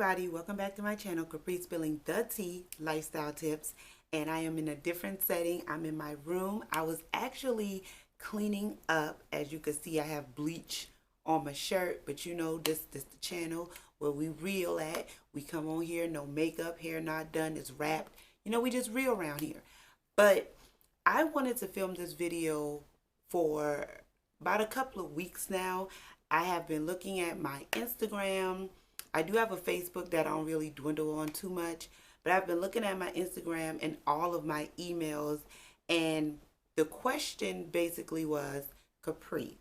everybody, welcome back to my channel, Capri Spilling the Tea Lifestyle Tips. And I am in a different setting. I'm in my room. I was actually cleaning up. As you can see, I have bleach on my shirt, but you know, this the channel where we real at. We come on here, no makeup, hair not done, it's wrapped. You know, we just real around here. But I wanted to film this video for about a couple of weeks now. I have been looking at my Instagram. I do have a Facebook that I don't really dwindle on too much, but I've been looking at my Instagram and all of my emails, and the question basically was, Capri,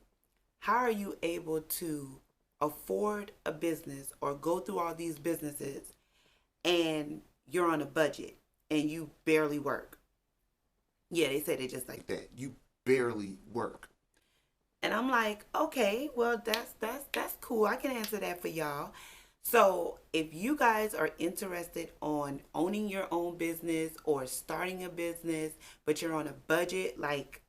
how are you able to afford a business or go through all these businesses and you're on a budget and you barely work? Yeah, they said it just like that. You barely work. And I'm like, okay, well, that's cool. I can answer that for y'all. So if you guys are interested on owning your own business or starting a business, but you're on a budget, like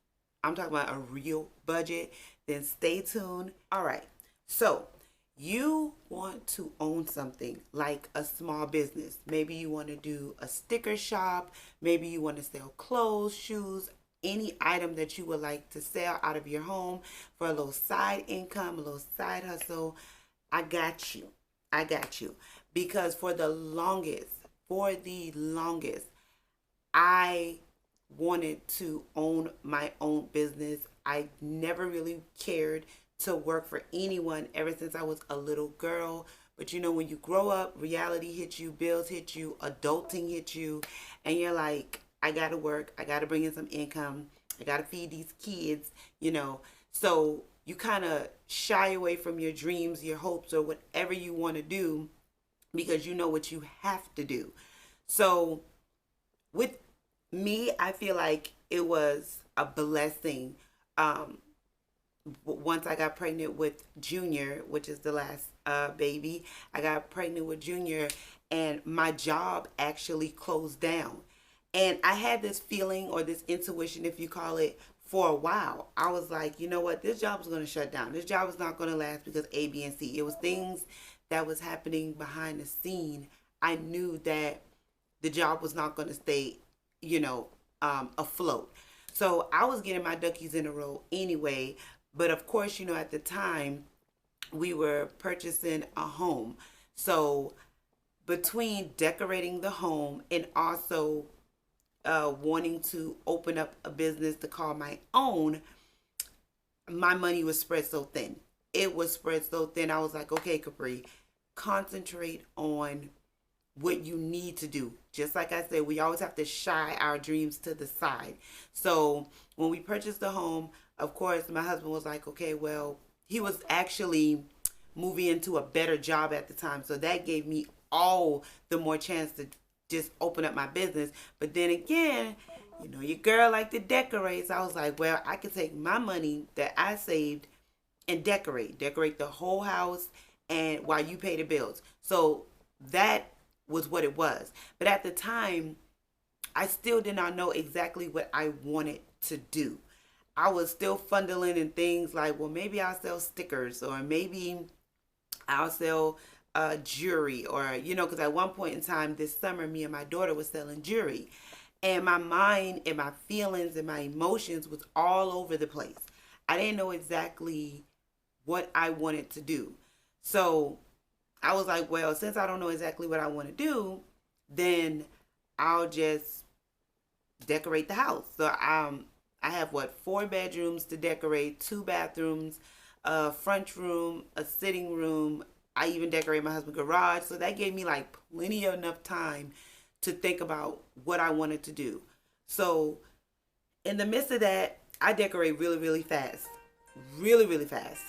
I'm talking about a real budget, then stay tuned. All right. So you want to own something like a small business. Maybe you want to do a sticker shop. Maybe you want to sell clothes, shoes, any item that you would like to sell out of your home for a little side income, a little side hustle. I got you. I got you. Because for the longest, I wanted to own my own business. I never really cared to work for anyone ever since I was a little girl. But you know, when you grow up, reality hits you, bills hit you, adulting hits you, and you're like, I gotta work, I gotta bring in some income, I gotta feed these kids, you know. So you kind of shy away from your dreams, your hopes, or whatever you want to do because you know what you have to do. So with me, I feel like it was a blessing. Once I got pregnant with Junior, which is the last baby, I got pregnant with Junior and my job actually closed down. And I had this feeling, or this intuition, if you call it, for a while. I was like, you know what, this job is going to shut down. This job is not going to last because A, B, and C. It was things that was happening behind the scene. I knew that the job was not going to stay, you know, afloat. So I was getting my duckies in a row anyway. But of course, you know, at the time, we were purchasing a home. So between decorating the home and also wanting to open up a business to call my own, my money was spread so thin. It was spread so thin. I was like, okay, Capri, concentrate on what you need to do. Just like I said, we always have to shy our dreams to the side. So when we purchased the home, of course, my husband was like, okay, well, he was actually moving into a better job at the time. So that gave me all the more chance to just open up my business. But then again, you know, your girl like to decorate. So I was like, well, I could take my money that I saved and decorate the whole house, and while you pay the bills. So that was what it was. But at the time, I still did not know exactly what I wanted to do. I was still fundling in things like, well, maybe I'll sell stickers, or maybe I'll sell jewelry, or, you know, because at one point in time this summer, me and my daughter was selling jewelry, and my mind and my feelings and my emotions was all over the place. I didn't know exactly what I wanted to do. So I was like, well, since I don't know exactly what I want to do, then I'll just decorate the house. So I have 4 bedrooms to decorate, 2 bathrooms, a front room, a sitting room. I even decorate my husband's garage. So that gave me like plenty of enough time to think about what I wanted to do. So in the midst of that, I decorate really, really fast. Really, really fast.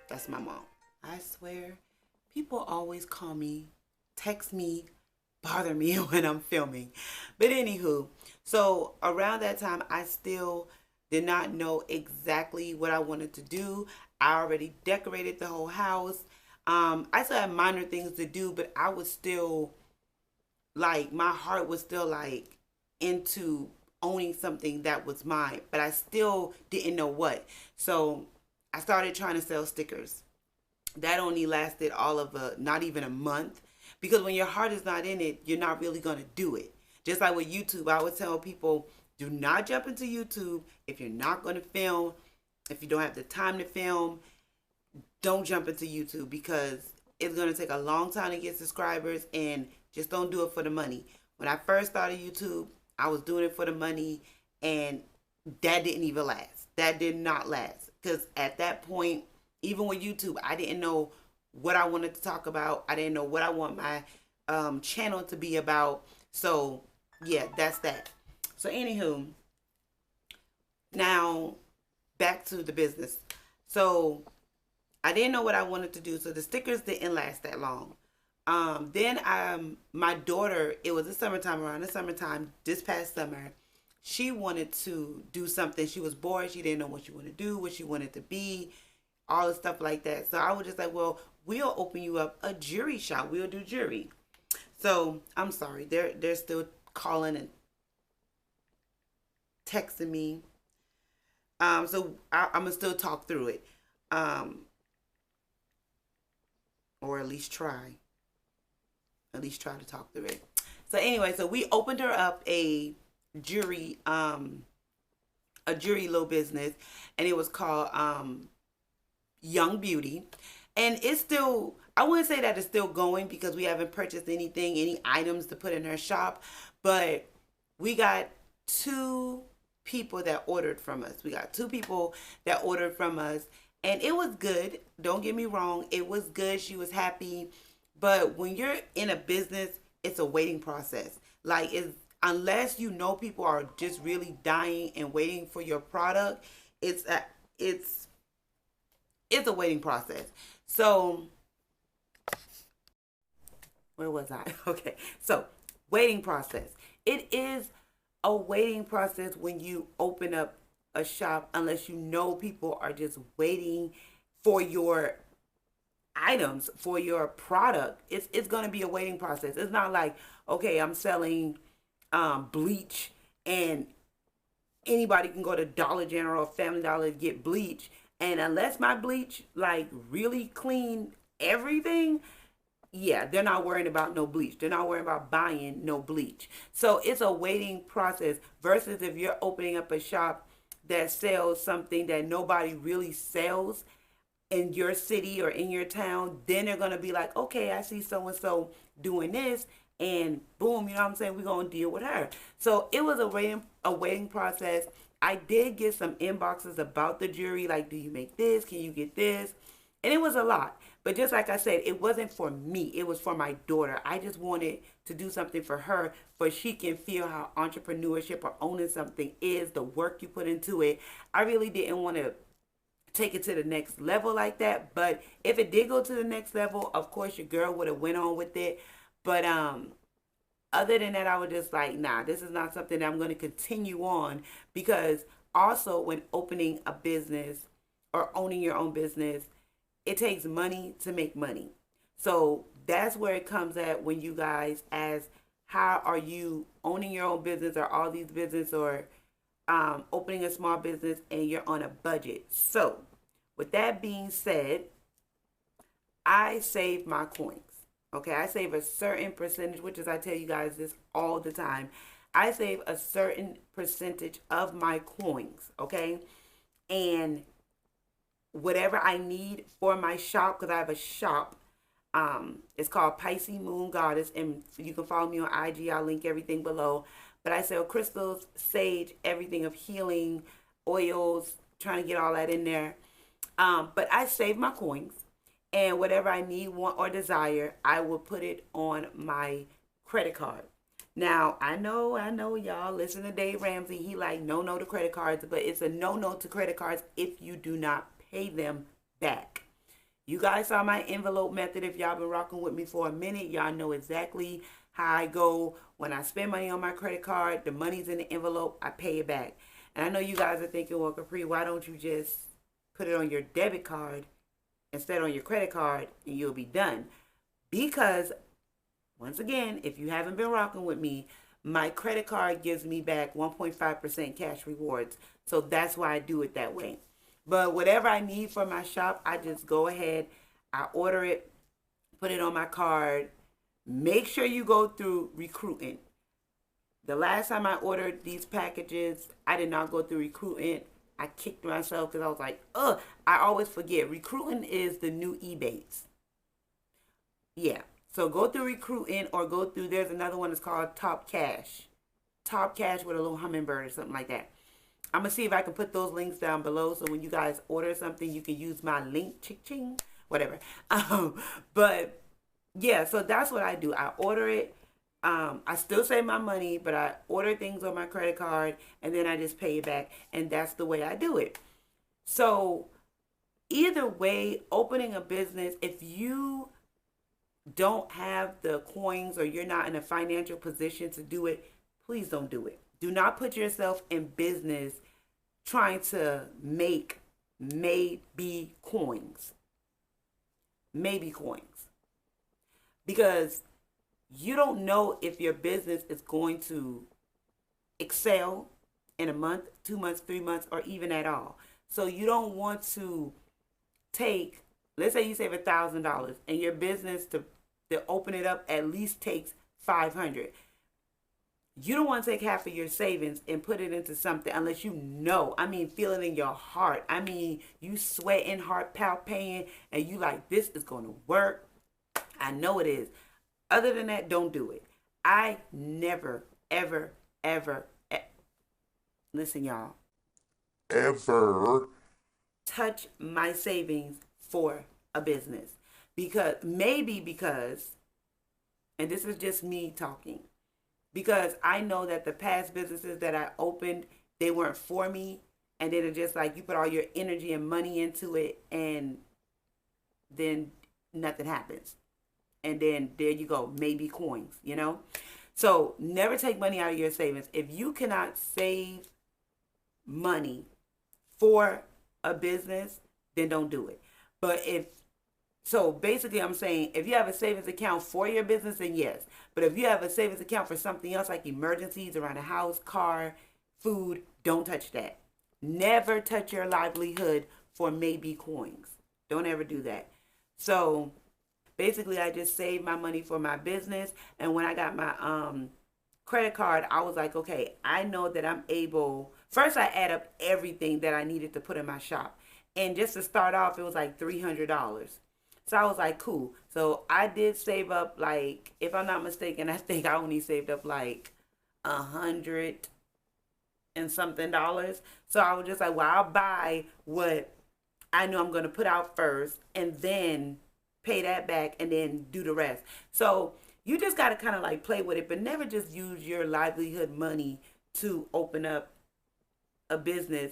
That's my mom. I swear, people always call me, text me, bother me when I'm filming. But anywho, so around that time, I still did not know exactly what I wanted to do. I already decorated the whole house. I still had minor things to do, but I was still like, my heart was still like into owning something that was mine, but I still didn't know what. So I started trying to sell stickers. That only lasted all of not even a month. Because when your heart is not in it, you're not really going to do it. Just like with YouTube, I would tell people, do not jump into YouTube if you're not going to film. If you don't have the time to film, don't jump into YouTube because it's going to take a long time to get subscribers, and just don't do it for the money. When I first started YouTube, I was doing it for the money, and that didn't even last. That did not last because at that point, even with YouTube, I didn't know what I wanted to talk about. I didn't know what I want my channel to be about. So yeah, that's that. So anywho, now back to the business. So I didn't know what I wanted to do. So the stickers didn't last that long. Then my daughter, it was the summertime, around the summertime, this past summer, she wanted to do something. She was bored. She didn't know what she wanted to do, what she wanted to be, all the stuff like that. So I was just like, well, we'll open you up a jewelry shop. We'll do jewelry. So I'm sorry. They're still calling and texting me. So I'm going to still talk through it. Or at least try. At least try to talk through it. So anyway, so we opened her up a jewelry little business, and it was called Young Beauty. And it's still, I wouldn't say that it's still going because we haven't purchased anything, any items to put in her shop, but we got 2 people that ordered from us. We got 2 people that ordered from us, and it was good. Don't get me wrong, it was good. She was happy. But when you're in a business, it's a waiting process. Like, unless you know people are just really dying and waiting for your product, it's a waiting process. So where was I? Okay. So waiting process. It is a waiting process when you open up a shop, unless you know people are just waiting for your items, for your product. It's going to be a waiting process. It's not like, okay, I'm selling bleach and anybody can go to Dollar General or Family Dollar to get bleach, and unless my bleach like really clean everything, yeah, they're not worrying about no bleach. They're not worrying about buying no bleach. So it's a waiting process versus if you're opening up a shop that sells something that nobody really sells in your city or in your town, then they're going to be like, okay, I see so-and-so doing this, and boom, you know what I'm saying? We're going to deal with her. So it was a waiting process. I did get some inboxes about the jewelry, like, do you make this? Can you get this? And it was a lot. But just like I said, it wasn't for me. It was for my daughter. I just wanted to do something for her, for she can feel how entrepreneurship or owning something is, the work you put into it. I really didn't want to take it to the next level like that. But if it did go to the next level, of course your girl would have went on with it. But other than that, I was just like, nah, this is not something that I'm going to continue on, because also when opening a business or owning your own business, it takes money to make money. So that's where it comes at when you guys ask, how are you owning your own business or all these business or opening a small business and you're on a budget? So with that being said, I save my coins. Okay, I save a certain percentage, which is, I tell you guys this all the time. I save a certain percentage of my coins, okay? And whatever I need for my shop, because I have a shop, it's called Pisces Moon Goddess, and you can follow me on IG. I'll link everything below. But I sell crystals, sage, everything of healing, oils, trying to get all that in there. But I save my coins. And whatever I need, want, or desire, I will put it on my credit card. Now, I know, y'all listen to Dave Ramsey. He like, no to credit cards. But it's a no to credit cards if you do not pay them back. You guys saw my envelope method. If y'all been rocking with me for a minute, y'all know exactly how I go. When I spend money on my credit card, the money's in the envelope, I pay it back. And I know you guys are thinking, well, Capri, why don't you just put it on your debit card instead on your credit card and you'll be done? Because once again, if you haven't been rocking with me, my credit card gives me back 1.5% cash rewards. So that's why I do it that way. But whatever I need for my shop, I just go ahead, I order it, put it on my card, Make sure you go through recruiting. The last time I ordered these packages, I did not go through recruiting. I kicked myself because I was like, ugh, I always forget. Recruiting is the new Ebates. Yeah. So go through recruiting or go through, there's another one that's called Top Cash. Top Cash with a little hummingbird or something like that. I'm going to see if I can put those links down below so when you guys order something, you can use my link, ching, whatever. But yeah, so that's what I do. I order it. I still save my money, but I order things on my credit card and then I just pay it back. And that's the way I do it. So either way, opening a business, if you don't have the coins or you're not in a financial position to do it, please don't do it. Do not put yourself in business trying to make maybe coins. Maybe coins. Because you don't know if your business is going to excel in a month, 2 months, 3 months, or even at all. So you don't want to take, let's say you save $1,000 and your business to open it up at least takes $500. You don't want to take half of your savings and put it into something unless you know. I mean, feel it in your heart. I mean, you sweating, heart palpitating, and you like, this is going to work. I know it is. Other than that, don't do it. I never, ever, ever, listen, y'all, ever touch my savings for a business. Because, and this is just me talking, because I know that the past businesses that I opened, they weren't for me. And then it's just like you put all your energy and money into it and then nothing happens. And then there you go, maybe coins, you know? So never take money out of your savings. If you cannot save money for a business, then don't do it. But so basically I'm saying if you have a savings account for your business, then yes. But if you have a savings account for something else like emergencies around the house, car, food, don't touch that. Never touch your livelihood for maybe coins. Don't ever do that. So basically, I just saved my money for my business. And when I got my credit card, I was like, okay, I know that I'm able. First, I add up everything that I needed to put in my shop. And just to start off, it was like $300. So I was like, cool. So I did save up, like, if I'm not mistaken, I think I only saved up like $100 and something dollars. So I was just like, well, I'll buy what I know I'm going to put out first and then pay that back and then do the rest. So you just got to kind of like play with it, but never just use your livelihood money to open up a business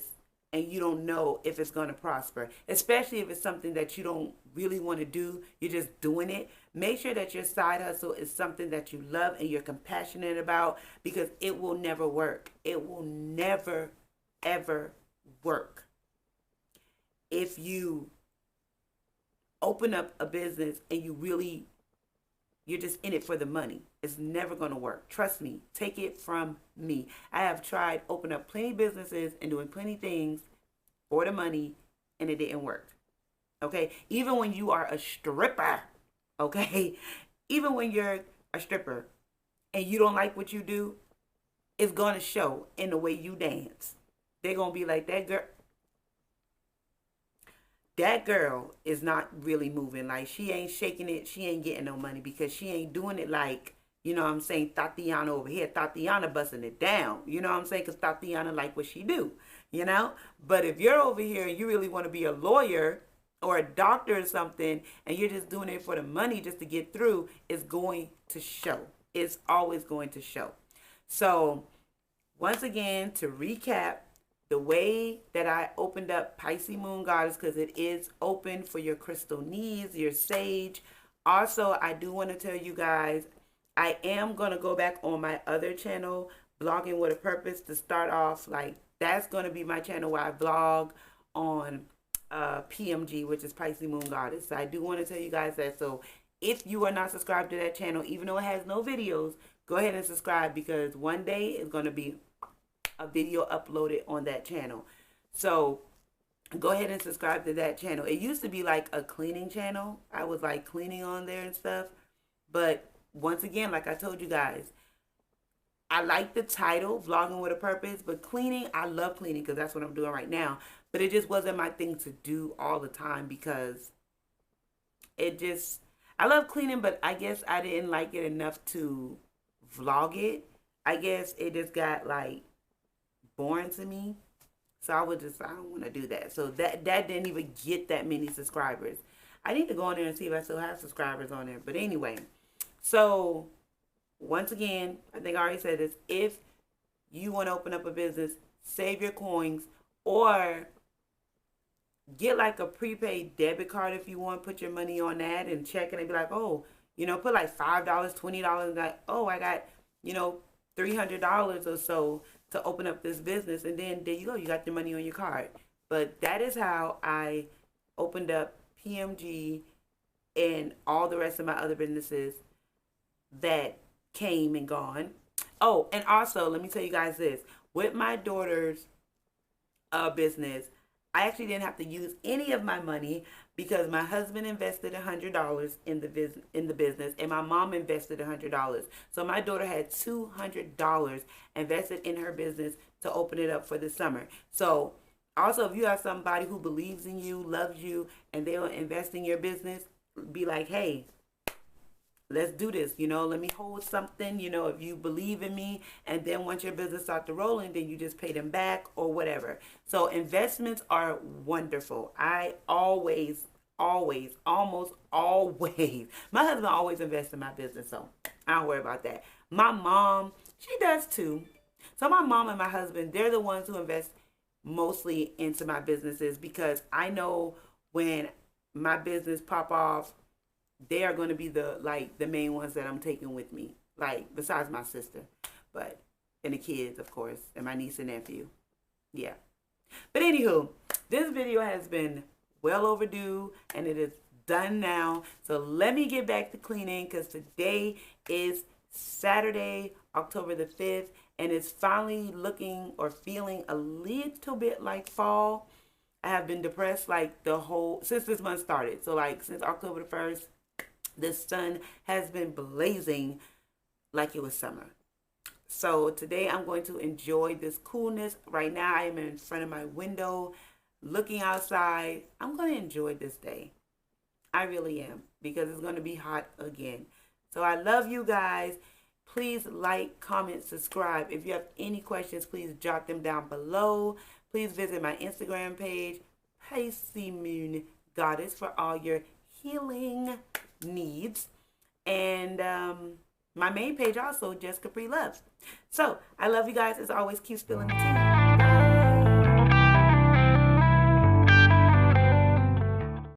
and you don't know if it's going to prosper, especially if it's something that you don't really want to do. You're just doing it. Make sure that your side hustle is something that you love and you're compassionate about, because it will never work. It will never, ever work if you open up a business and you're just in it for the money. It's never going to work. Trust me. Take it from me. I have tried open up plenty businesses and doing plenty things for the money, and it didn't work. Okay? Even when you are a stripper, okay? Even when you're a stripper and you don't like what you do, it's going to show in the way you dance. They're going to be like, that girl is not really moving. Like, she ain't shaking it. She ain't getting no money because she ain't doing it like, you know what I'm saying, Tatiana over here. Tatiana busting it down. You know what I'm saying? Because Tatiana like what she do, you know? But if you're over here and you really want to be a lawyer or a doctor or something and you're just doing it for the money just to get through, it's going to show. It's always going to show. So, once again, to recap, the way that I opened up Pisces Moon Goddess, because it is open for your crystal needs, your sage. Also, I do want to tell you guys, I am going to go back on my other channel, Blogging with a Purpose, to start off. Like, that's going to be my channel where I vlog on PMG, which is Pisces Moon Goddess. So I do want to tell you guys that. So if you are not subscribed to that channel, even though it has no videos, go ahead and subscribe, because one day it's going to be a video uploaded on that channel. So go ahead and subscribe to that channel. It used to be like a cleaning channel. I was like cleaning on there and stuff, but once again, like I told you guys, I like the title, Vlogging with a Purpose, but cleaning, I love cleaning because that's what I'm doing right now. But it just wasn't my thing to do all the time because it just, I love cleaning, but I guess I didn't like it enough to vlog it. I guess it just got like boring to me. So I was just, I don't want to do that. So that didn't even get that many subscribers. I need to go on there and see if I still have subscribers on there. But anyway, so once again, I think I already said this. If you want to open up a business, save your coins or get like a prepaid debit card if you want. Put your money on that and check it and be like, oh, put like $5, $20. Like, oh, I got, $300 or so to open up this business. And then there you go. You got your money on your card. But that is how I opened up PMG and all the rest of my other businesses that came and gone. Oh, and also, let me tell you guys this. With my daughter's business, I actually didn't have to use any of my money because my husband invested $100 in the business and my mom invested $100. So my daughter had $200 invested in her business to open it up for the summer. So also, if you have somebody who believes in you, loves you, and they'll invest in your business, be like, hey, let's do this, let me hold something, if you believe in me, and then once your business starts to rolling, then you just pay them back or whatever. So investments are wonderful. I always, almost always, my husband always invests in my business, so I don't worry about that. My mom, she does too. So my mom and my husband, they're the ones who invest mostly into my businesses because I know when my business pop off, they are going to be the main ones that I'm taking with me, like besides my sister, and the kids, of course, and my niece and nephew. Yeah. But anywho, this video has been well overdue and it is done now. So let me get back to cleaning because today is Saturday, October the 5th, and it's finally looking or feeling a little bit like fall. I have been depressed since this month started. So since October the 1st, the sun has been blazing like it was summer. So today I'm going to enjoy this coolness. Right now I am in front of my window looking outside. I'm going to enjoy this day. I really am because it's going to be hot again. So I love you guys. Please like, comment, subscribe. If you have any questions, please jot them down below. Please visit my Instagram page, Pisces Moon Goddess, for all your healing needs, and my main page also, just Capriellis. So I love you guys. As always, keep spilling the tea.